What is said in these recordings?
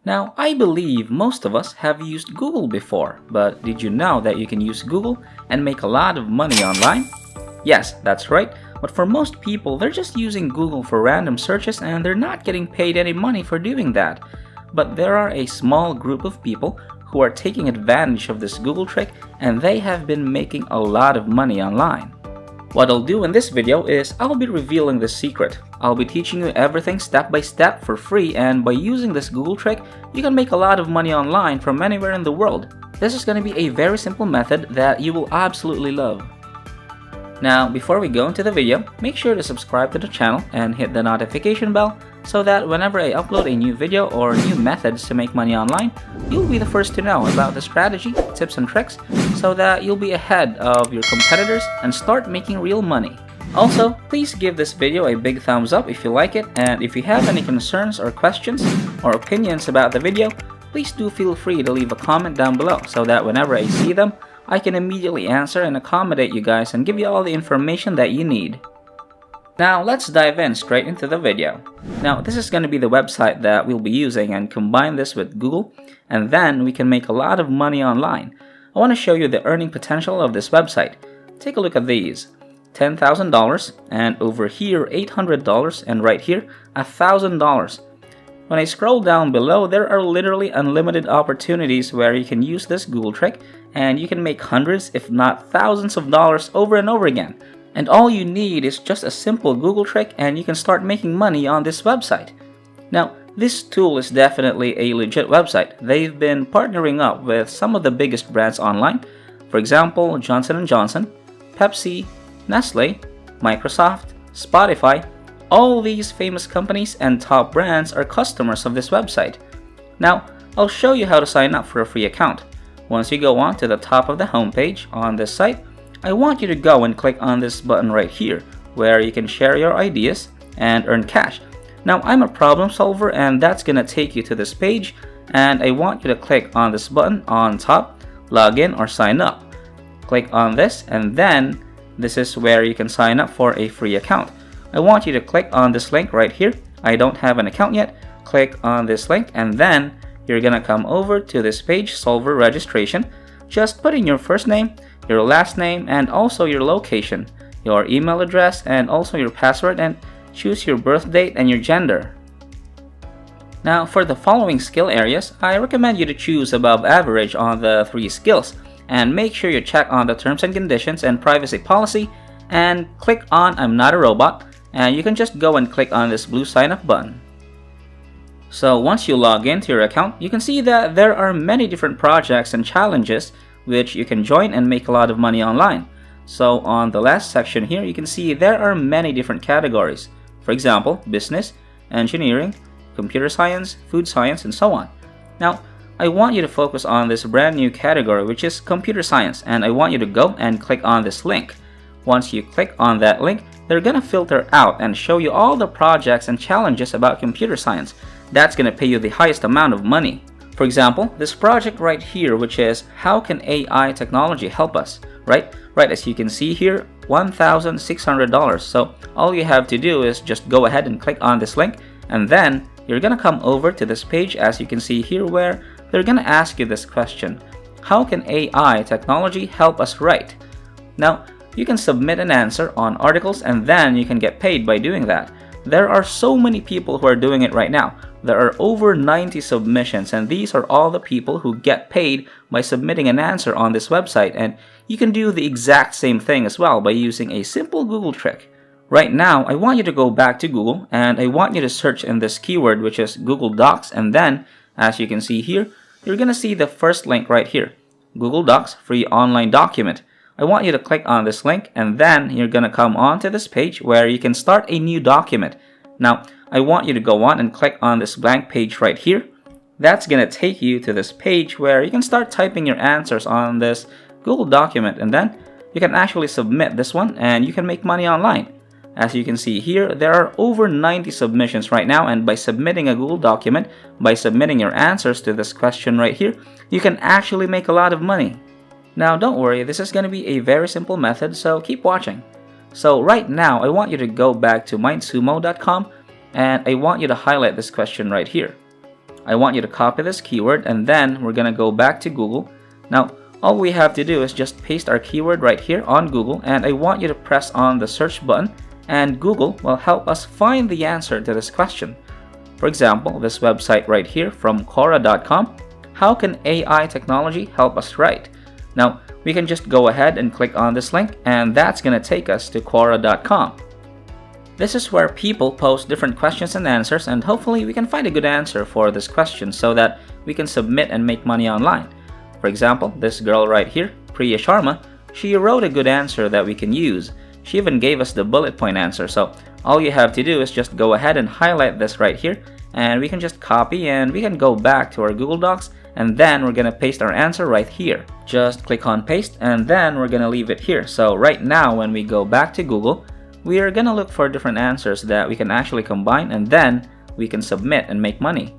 Now, I believe most of us have used Google before, but did you know that you can use Google and make a lot of money online? Yes, that's right, but for most people, they're just using Google for random searches and they're not getting paid any money for doing that. But there are a small group of people who are taking advantage of this Google trick and they have been making a lot of money online. What I'll do in this video is I'll be revealing the secret. I'll be teaching you everything step by step for free, and by using this Google trick, you can make a lot of money online from anywhere in the world. This is going to be a very simple method that you will absolutely love. Now, before we go into the video, make sure to subscribe to the channel and hit the notification bell so that whenever I upload a new video or new methods to make money online, you'll be the first to know about the strategy, tips and tricks so that you'll be ahead of your competitors and start making real money. Also, please give this video a big thumbs up if you like it, and if you have any concerns or questions or opinions about the video, please do feel free to leave a comment down below so that whenever I see them, I can immediately answer and accommodate you guys and give you all the information that you need. Now let's dive in straight into the video. Now this is going to be the website that we'll be using, and combine this with Google and then we can make a lot of money online. I want to show you the earning potential of this website. Take a look at these. $10,000 and over here $800 and right here $1,000. When I scroll down below, there are literally unlimited opportunities where you can use this Google trick and you can make hundreds if not thousands of dollars over and over again. And all you need is just a simple Google trick and you can start making money on this website. Now, this tool is definitely a legit website. They've been partnering up with some of the biggest brands online. For example, Johnson & Johnson, Pepsi, Nestle, Microsoft, Spotify. All these famous companies and top brands are customers of this website. Now, I'll show you how to sign up for a free account. Once you go on to the top of the homepage on this site, I want you to go and click on this button right here, where you can share your ideas and earn cash. Now, I'm a problem solver and that's gonna take you to this page, and I want you to click on this button on top, log in or sign up. Click on this and then this is where you can sign up for a free account. I want you to click on this link right here. I don't have an account yet. Click on this link and then you're gonna come over to this page, Solver Registration. Just put in your first name, your last name, and also your location, your email address, and also your password, and choose your birth date and your gender. Now, for the following skill areas, I recommend you to choose above average on the 3 skills, and make sure you check on the terms and conditions and privacy policy, and click on I'm not a robot, and you can just go and click on this blue sign up button. So once you log into your account, you can see that there are many different projects and challenges which you can join and make a lot of money online. So on the last section here, you can see there are many different categories. For example, business, engineering, computer science, food science, and so on. Now, I want you to focus on this brand new category, which is computer science, and I want you to go and click on this link. Once you click on that link, they're gonna filter out and show you all the projects and challenges about computer science. That's gonna pay you the highest amount of money. For example, this project right here, which is how can AI technology help us, right? Right, as you can see here, $1,600. So all you have to do is just go ahead and click on this link, and then you're gonna come over to this page, as you can see here, where they're gonna ask you this question: how can AI technology help us write? Now, you can submit an answer on articles and then you can get paid by doing that. There are so many people who are doing it right now. There are over 90 submissions, and these are all the people who get paid by submitting an answer on this website, and you can do the exact same thing as well by using a simple Google trick. Right now, I want you to go back to Google and I want you to search in this keyword, which is Google Docs, and then as you can see here, you're gonna see the first link right here, Google Docs free online document. I want you to click on this link and then you're gonna come on to this page where you can start a new document. Now, I want you to go on and click on this blank page right here. That's gonna take you to this page where you can start typing your answers on this Google document, and then you can actually submit this one and you can make money online. As you can see here, there are over 90 submissions right now, and by submitting a Google document, by submitting your answers to this question right here, you can actually make a lot of money. Now don't worry, this is going to be a very simple method, so keep watching. So right now, I want you to go back to mindsumo.com and I want you to highlight this question right here. I want you to copy this keyword, and then we're gonna go back to Google. Now, all we have to do is just paste our keyword right here on Google, and I want you to press on the search button, and Google will help us find the answer to this question. For example, this website right here from Quora.com, how can AI technology help us write? Now, we can just go ahead and click on this link, and that's gonna take us to Quora.com. This is where people post different questions and answers, and hopefully we can find a good answer for this question so that we can submit and make money online. For example, this girl right here, Priya Sharma, she wrote a good answer that we can use. She even gave us the bullet point answer, so all you have to do is just go ahead and highlight this right here, and we can just copy and we can go back to our Google Docs, and then we're gonna paste our answer right here. Just click on paste, and then we're gonna leave it here. So right now when we go back to Google, we are gonna look for different answers that we can actually combine, and then we can submit and make money.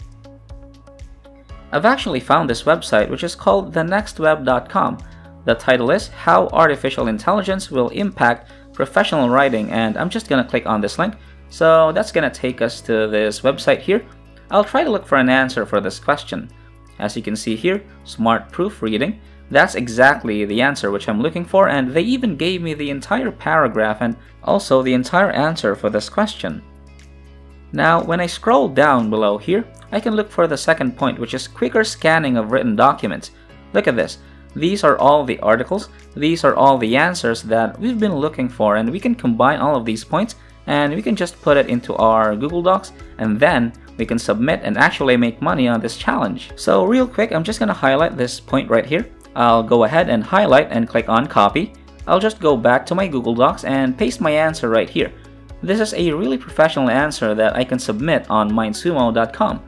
I've actually found this website, which is called thenextweb.com. The title is How Artificial Intelligence Will Impact Professional Writing, and I'm just gonna click on this link. So that's gonna take us to this website here. I'll try to look for an answer for this question. As you can see here, smart proofreading. That's exactly the answer which I'm looking for, and they even gave me the entire paragraph and also the entire answer for this question. Now, when I scroll down below here, I can look for the second point, which is quicker scanning of written documents. Look at this. These are all the articles, these are all the answers that we've been looking for, and we can combine all of these points and we can just put it into our Google Docs, and then we can submit and actually make money on this challenge. So real quick, I'm just gonna highlight this point right here. I'll go ahead and highlight and click on copy. I'll just go back to my Google Docs and paste my answer right here. This is a really professional answer that I can submit on mindsumo.com.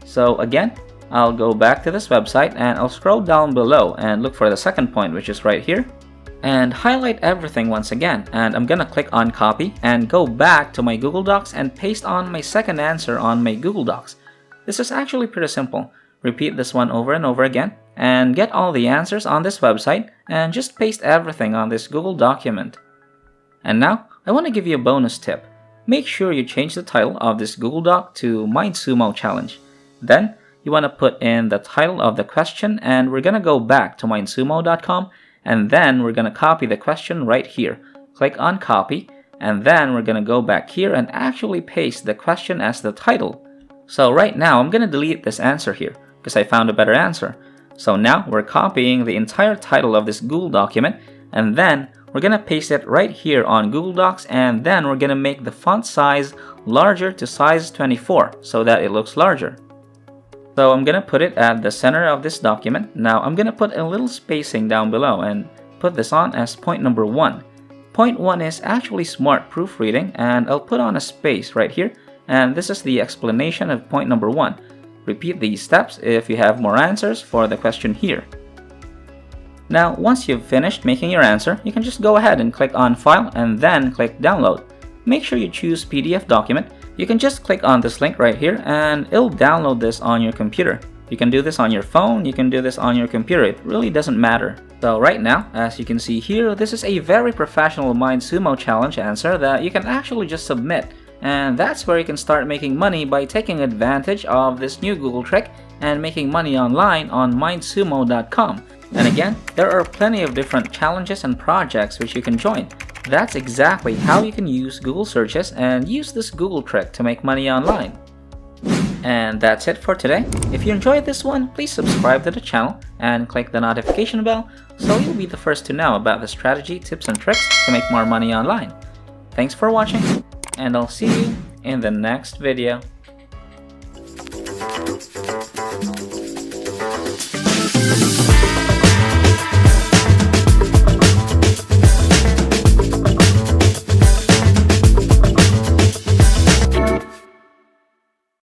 So again, I'll go back to this website and I'll scroll down below and look for the second point, which is right here, and highlight everything once again. And I'm gonna click on copy and go back to my Google Docs and paste on my second answer on my Google Docs. This is actually pretty simple. Repeat this one over and over again and get all the answers on this website and just paste everything on this Google document. And now, I want to give you a bonus tip. Make sure you change the title of this Google Doc to MindSumo Challenge. Then, you want to put in the title of the question, and we're going to go back to mindsumo.com, and then we're going to copy the question right here. Click on copy, and then we're going to go back here and actually paste the question as the title. So right now, I'm going to delete this answer here because I found a better answer. So now we're copying the entire title of this Google document, and then we're gonna paste it right here on Google Docs, and then we're gonna make the font size larger to size 24 so that it looks larger. So I'm gonna put it at the center of this document. Now I'm gonna put a little spacing down below and put this on as point number 1. Point 1 is actually smart proofreading, and I'll put on a space right here, and this is the explanation of point number 1. Repeat these steps if you have more answers for the question here. Now, once you've finished making your answer, you can just go ahead and click on File and then click Download. Make sure you choose PDF document. You can just click on this link right here and it'll download this on your computer. You can do this on your phone, you can do this on your computer, it really doesn't matter. So right now, as you can see here, this is a very professional MindSumo challenge answer that you can actually just submit. And that's where you can start making money by taking advantage of this new Google trick and making money online on mindsumo.com. And again, there are plenty of different challenges and projects which you can join. That's exactly how you can use Google searches and use this Google trick to make money online. And that's it for today. If you enjoyed this one, please subscribe to the channel and click the notification bell so you'll be the first to know about the strategy, tips, and tricks to make more money online. Thanks for watching, and I'll see you in the next video.